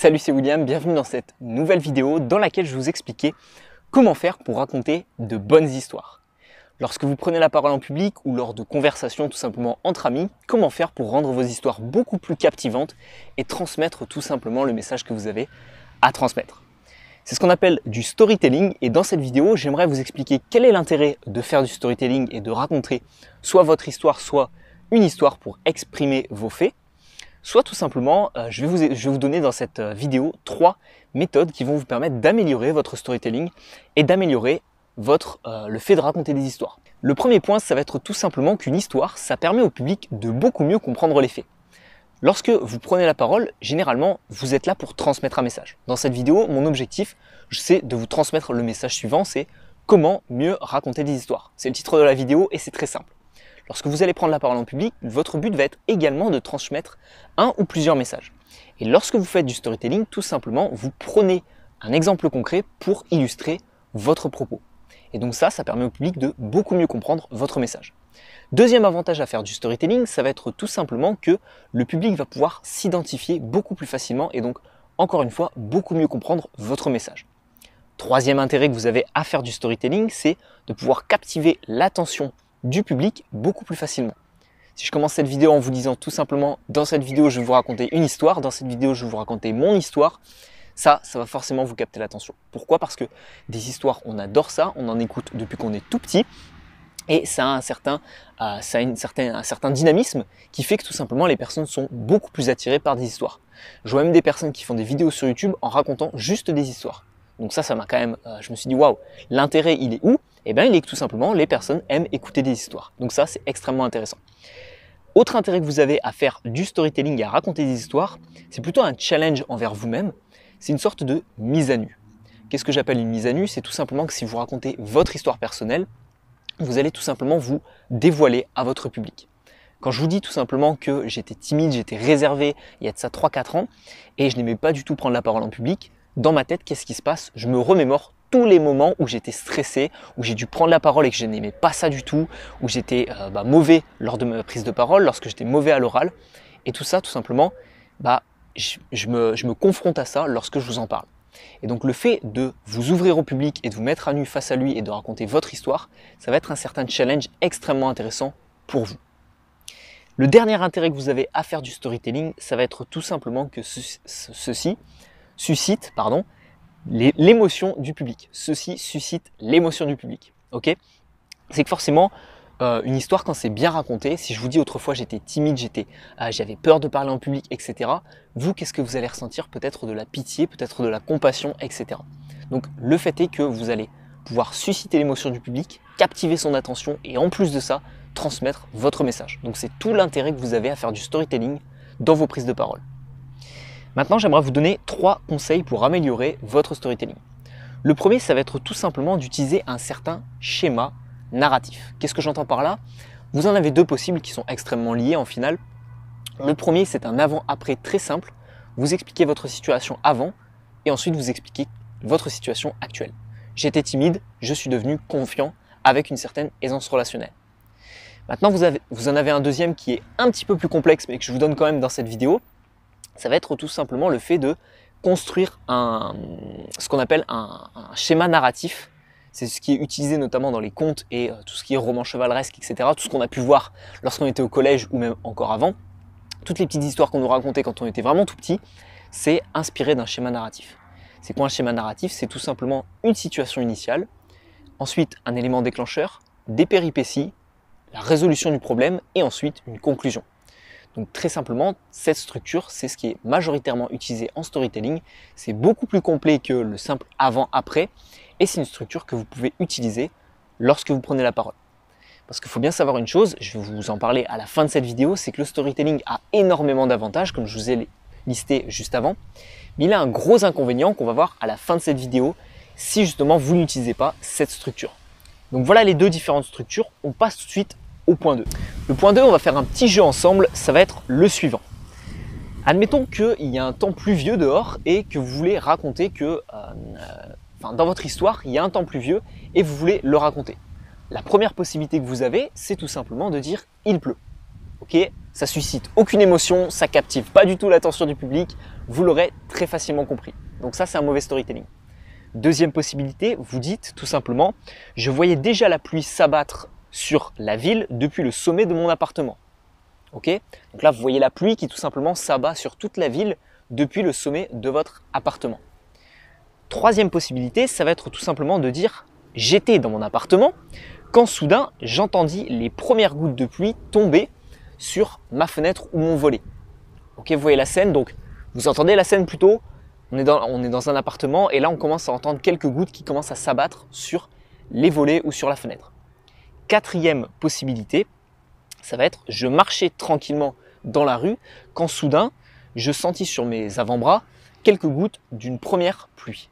Salut, c'est William, bienvenue dans cette nouvelle vidéo dans laquelle je vais vous expliquer comment faire pour raconter de bonnes histoires. Lorsque vous prenez la parole en public ou lors de conversations tout simplement entre amis, comment faire pour rendre vos histoires beaucoup plus captivantes et transmettre tout simplement le message que vous avez à transmettre. C'est ce qu'on appelle du storytelling et dans cette vidéo, j'aimerais vous expliquer quel est l'intérêt de faire du storytelling et de raconter soit votre histoire, soit une histoire pour exprimer vos faits. Soit tout simplement, je vais vous donner dans cette vidéo 3 méthodes qui vont vous permettre d'améliorer votre storytelling et d'améliorer le fait de raconter des histoires. Le premier point, ça va être tout simplement qu'une histoire, ça permet au public de beaucoup mieux comprendre les faits. Lorsque vous prenez la parole, généralement, vous êtes là pour transmettre un message. Dans cette vidéo, mon objectif, c'est de vous transmettre le message suivant, c'est comment mieux raconter des histoires. C'est le titre de la vidéo et c'est très simple. Lorsque vous allez prendre la parole en public, votre but va être également de transmettre un ou plusieurs messages. Et lorsque vous faites du storytelling, tout simplement, vous prenez un exemple concret pour illustrer votre propos. Et donc ça permet au public de beaucoup mieux comprendre votre message. Deuxième avantage à faire du storytelling, ça va être tout simplement que le public va pouvoir s'identifier beaucoup plus facilement et donc, encore une fois, beaucoup mieux comprendre votre message. Troisième intérêt que vous avez à faire du storytelling, c'est de pouvoir captiver l'attention du public beaucoup plus facilement. Si je commence cette vidéo en vous disant tout simplement dans cette vidéo je vais vous raconter une histoire, dans cette vidéo je vais vous raconter mon histoire, ça va forcément vous capter l'attention. Pourquoi? Parce que des histoires, on adore ça, on en écoute depuis qu'on est tout petit et ça a un certain dynamisme qui fait que tout simplement les personnes sont beaucoup plus attirées par des histoires. Je vois même des personnes qui font des vidéos sur YouTube en racontant juste des histoires. Donc ça m'a quand même, je me suis dit waouh, l'intérêt il est où? Eh bien il est que tout simplement les personnes aiment écouter des histoires. Donc ça c'est extrêmement intéressant. Autre intérêt que vous avez à faire du storytelling et à raconter des histoires, c'est plutôt un challenge envers vous-même. C'est une sorte de mise à nu. Qu'est-ce que j'appelle une mise à nu? C'est tout simplement que si vous racontez votre histoire personnelle, vous allez tout simplement vous dévoiler à votre public. Quand je vous dis tout simplement que j'étais timide, j'étais réservé il y a de ça 3-4 ans et je n'aimais pas du tout prendre la parole en public, dans ma tête, qu'est-ce qui se passe? Je me remémore tous les moments où j'étais stressé, où j'ai dû prendre la parole et que je n'aimais pas ça du tout, où j'étais mauvais lors de ma prise de parole, lorsque j'étais mauvais à l'oral. Et tout ça, tout simplement, je me confronte à ça lorsque je vous en parle. Et donc le fait de vous ouvrir au public et de vous mettre à nu face à lui et de raconter votre histoire, ça va être un certain challenge extrêmement intéressant pour vous. Le dernier intérêt que vous avez à faire du storytelling, ça va être tout simplement que ceci suscite l'émotion du public. Ceci suscite l'émotion du public. Ok? C'est que forcément, une histoire, quand c'est bien raconté, si je vous dis autrefois j'étais timide, j'avais peur de parler en public, etc. Vous, qu'est-ce que vous allez ressentir? Peut-être de la pitié, peut-être de la compassion, etc. Donc le fait est que vous allez pouvoir susciter l'émotion du public, captiver son attention et en plus de ça, transmettre votre message. Donc c'est tout l'intérêt que vous avez à faire du storytelling dans vos prises de parole. Maintenant, j'aimerais vous donner 3 conseils pour améliorer votre storytelling. Le premier, ça va être tout simplement d'utiliser un certain schéma narratif. Qu'est-ce que j'entends par là? Vous en avez 2 possibles qui sont extrêmement liés en final. Le premier, c'est un avant-après très simple. Vous expliquez votre situation avant et ensuite vous expliquez votre situation actuelle. J'étais timide, je suis devenu confiant avec une certaine aisance relationnelle. Maintenant, vous en avez un deuxième qui est un petit peu plus complexe mais que je vous donne quand même dans cette vidéo. Ça va être tout simplement le fait de construire ce qu'on appelle un schéma narratif. C'est ce qui est utilisé notamment dans les contes et tout ce qui est roman chevaleresque, etc. Tout ce qu'on a pu voir lorsqu'on était au collège ou même encore avant. Toutes les petites histoires qu'on nous racontait quand on était vraiment tout petit, c'est inspiré d'un schéma narratif. C'est quoi un schéma narratif? C'est tout simplement une situation initiale, ensuite un élément déclencheur, des péripéties, la résolution du problème et ensuite une conclusion. Donc très simplement, cette structure, c'est ce qui est majoritairement utilisé en storytelling. C'est beaucoup plus complet que le simple avant-après et c'est une structure que vous pouvez utiliser lorsque vous prenez la parole. Parce qu'il faut bien savoir une chose, je vais vous en parler à la fin de cette vidéo, c'est que le storytelling a énormément d'avantages, comme je vous ai listé juste avant, mais il a un gros inconvénient qu'on va voir à la fin de cette vidéo si justement vous n'utilisez pas cette structure. Donc voilà les 2 différentes structures, on passe tout de suite au point 2. Le point 2, on va faire un petit jeu ensemble, ça va être le suivant. Admettons qu'il y a un temps pluvieux dehors et que vous voulez raconter que, dans votre histoire, il y a un temps pluvieux et vous voulez le raconter. La première possibilité que vous avez, c'est tout simplement de dire « il pleut ». Ok, ça suscite aucune émotion, ça captive pas du tout l'attention du public, vous l'aurez très facilement compris. Donc ça, c'est un mauvais storytelling. Deuxième possibilité, vous dites tout simplement, je voyais déjà la pluie s'abattre sur la ville depuis le sommet de mon appartement. Ok, donc là, vous voyez la pluie qui tout simplement s'abat sur toute la ville depuis le sommet de votre appartement. Troisième possibilité, ça va être tout simplement de dire, j'étais dans mon appartement quand soudain j'entendis les premières gouttes de pluie tomber sur ma fenêtre ou mon volet. Ok, vous voyez la scène, donc vous entendez la scène plutôt, on est dans un appartement et là on commence à entendre quelques gouttes qui commencent à s'abattre sur les volets ou sur la fenêtre. Quatrième possibilité, ça va être je marchais tranquillement dans la rue quand soudain je sentis sur mes avant-bras quelques gouttes d'une première pluie.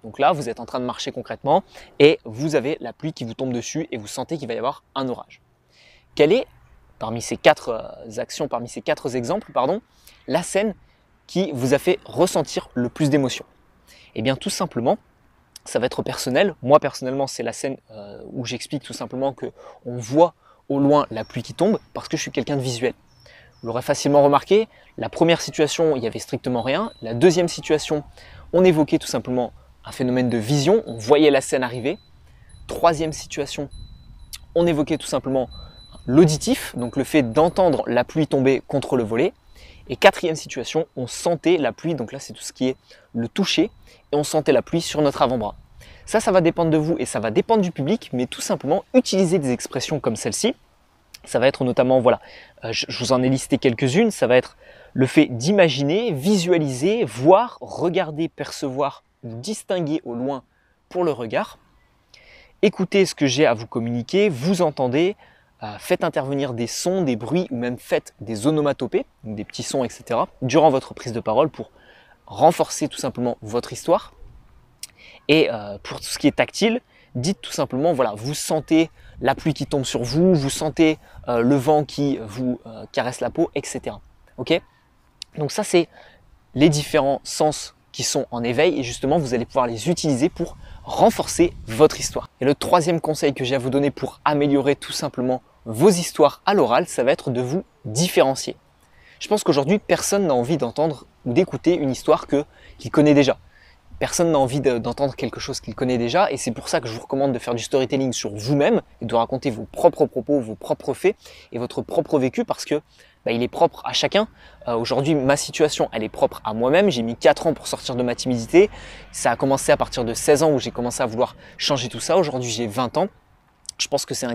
Donc là, vous êtes en train de marcher concrètement et vous avez la pluie qui vous tombe dessus et vous sentez qu'il va y avoir un orage. Quelle est, parmi ces quatre actions, parmi ces quatre exemples, la scène qui vous a fait ressentir le plus d'émotions? Eh bien, tout simplement, ça va être personnel. Moi, personnellement, c'est la scène où j'explique tout simplement qu'on voit au loin la pluie qui tombe parce que je suis quelqu'un de visuel. Vous l'aurez facilement remarqué, la première situation, il n'y avait strictement rien. La deuxième situation, on évoquait tout simplement un phénomène de vision, on voyait la scène arriver. Troisième situation, on évoquait tout simplement l'auditif, donc le fait d'entendre la pluie tomber contre le volet. Et quatrième situation, on sentait la pluie, donc là c'est tout ce qui est le toucher, et on sentait la pluie sur notre avant-bras. Ça va dépendre de vous et ça va dépendre du public, mais tout simplement utiliser des expressions comme celle-ci. Ça va être notamment, voilà, je vous en ai listé quelques-unes, ça va être le fait d'imaginer, visualiser, voir, regarder, percevoir ou distinguer au loin pour le regard. Écoutez ce que j'ai à vous communiquer, vous entendez, faites intervenir des sons, des bruits ou même faites des onomatopées, des petits sons, etc. durant votre prise de parole pour renforcer tout simplement votre histoire. Et pour tout ce qui est tactile, dites tout simplement, voilà, vous sentez la pluie qui tombe sur vous, vous sentez le vent qui vous caresse la peau, etc. Ok? Donc ça, c'est les différents sens qui sont en éveil et justement, vous allez pouvoir les utiliser pour renforcer votre histoire. Et le troisième conseil que j'ai à vous donner pour améliorer tout simplement vos histoires à l'oral, ça va être de vous différencier. Je pense qu'aujourd'hui, personne n'a envie d'entendre ou d'écouter une histoire qu'il connaît déjà. Personne n'a envie d'entendre quelque chose qu'il connaît déjà et c'est pour ça que je vous recommande de faire du storytelling sur vous-même et de raconter vos propres propos, vos propres faits et votre propre vécu parce que il est propre à chacun. Aujourd'hui, ma situation, elle est propre à moi-même. J'ai mis 4 ans pour sortir de ma timidité. Ça a commencé à partir de 16 ans où j'ai commencé à vouloir changer tout ça. Aujourd'hui, j'ai 20 ans. Je pense que c'est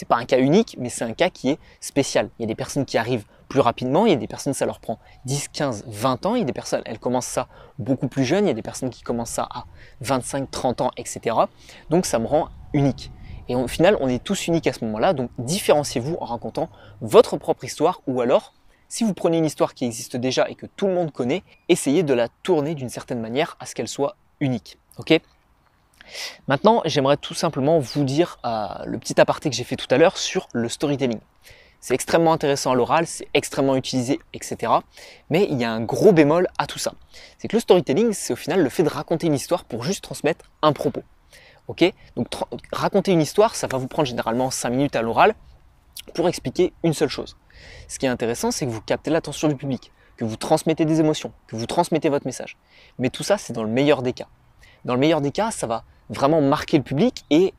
pas un cas unique, mais c'est un cas qui est spécial. Il y a des personnes qui arrivent plus rapidement, il y a des personnes, ça leur prend 10, 15, 20 ans, il y a des personnes, elles commencent ça beaucoup plus jeunes, il y a des personnes qui commencent ça à 25, 30 ans, etc. Donc ça me rend unique. Et au final, on est tous uniques à ce moment-là, donc différenciez-vous en racontant votre propre histoire ou alors, si vous prenez une histoire qui existe déjà et que tout le monde connaît, essayez de la tourner d'une certaine manière à ce qu'elle soit unique. Ok ? Maintenant, j'aimerais tout simplement vous dire le petit aparté que j'ai fait tout à l'heure sur le storytelling. C'est extrêmement intéressant à l'oral, c'est extrêmement utilisé, etc. Mais il y a un gros bémol à tout ça. C'est que le storytelling, c'est au final le fait de raconter une histoire pour juste transmettre un propos. Ok ? Donc raconter une histoire, ça va vous prendre généralement 5 minutes à l'oral pour expliquer une seule chose. Ce qui est intéressant, c'est que vous captez l'attention du public, que vous transmettez des émotions, que vous transmettez votre message. Mais tout ça, c'est dans le meilleur des cas. Dans le meilleur des cas, ça va vraiment marquer le public et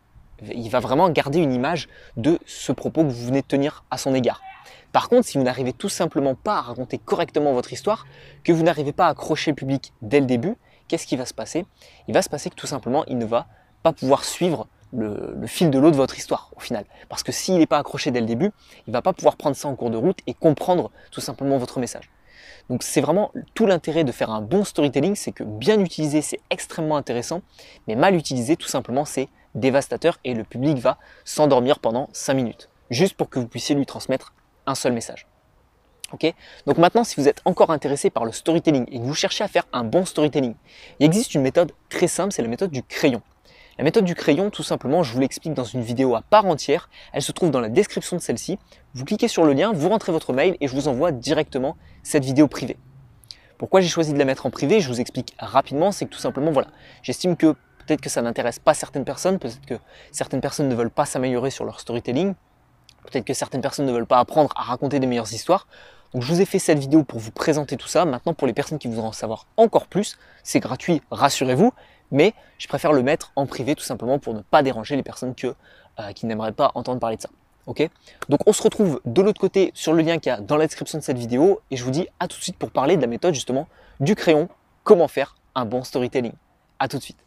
il va vraiment garder une image de ce propos que vous venez de tenir à son égard. Par contre, si vous n'arrivez tout simplement pas à raconter correctement votre histoire, que vous n'arrivez pas à accrocher le public dès le début, qu'est-ce qui va se passer? Il va se passer que tout simplement, il ne va pas pouvoir suivre le fil de l'eau de votre histoire au final. Parce que s'il n'est pas accroché dès le début, il ne va pas pouvoir prendre ça en cours de route et comprendre tout simplement votre message. Donc c'est vraiment tout l'intérêt de faire un bon storytelling, c'est que bien utilisé, c'est extrêmement intéressant, mais mal utilisé, tout simplement, c'est dévastateur et le public va s'endormir pendant 5 minutes, juste pour que vous puissiez lui transmettre un seul message. Ok ? Donc maintenant, si vous êtes encore intéressé par le storytelling et que vous cherchez à faire un bon storytelling, il existe une méthode très simple, c'est la méthode du crayon. La méthode du crayon, tout simplement, je vous l'explique dans une vidéo à part entière. Elle se trouve dans la description de celle-ci. Vous cliquez sur le lien, vous rentrez votre mail et je vous envoie directement cette vidéo privée. Pourquoi j'ai choisi de la mettre en privé? Je vous explique rapidement. C'est que tout simplement, voilà, j'estime que peut-être que ça n'intéresse pas certaines personnes, peut-être que certaines personnes ne veulent pas s'améliorer sur leur storytelling. Peut-être que certaines personnes ne veulent pas apprendre à raconter des meilleures histoires. Donc je vous ai fait cette vidéo pour vous présenter tout ça. Maintenant, pour les personnes qui voudront en savoir encore plus, c'est gratuit, rassurez-vous, mais je préfère le mettre en privé tout simplement pour ne pas déranger les personnes qui n'aimeraient pas entendre parler de ça. Ok? Donc on se retrouve de l'autre côté sur le lien qu'il y a dans la description de cette vidéo et je vous dis à tout de suite pour parler de la méthode justement du crayon, comment faire un bon storytelling. À tout de suite.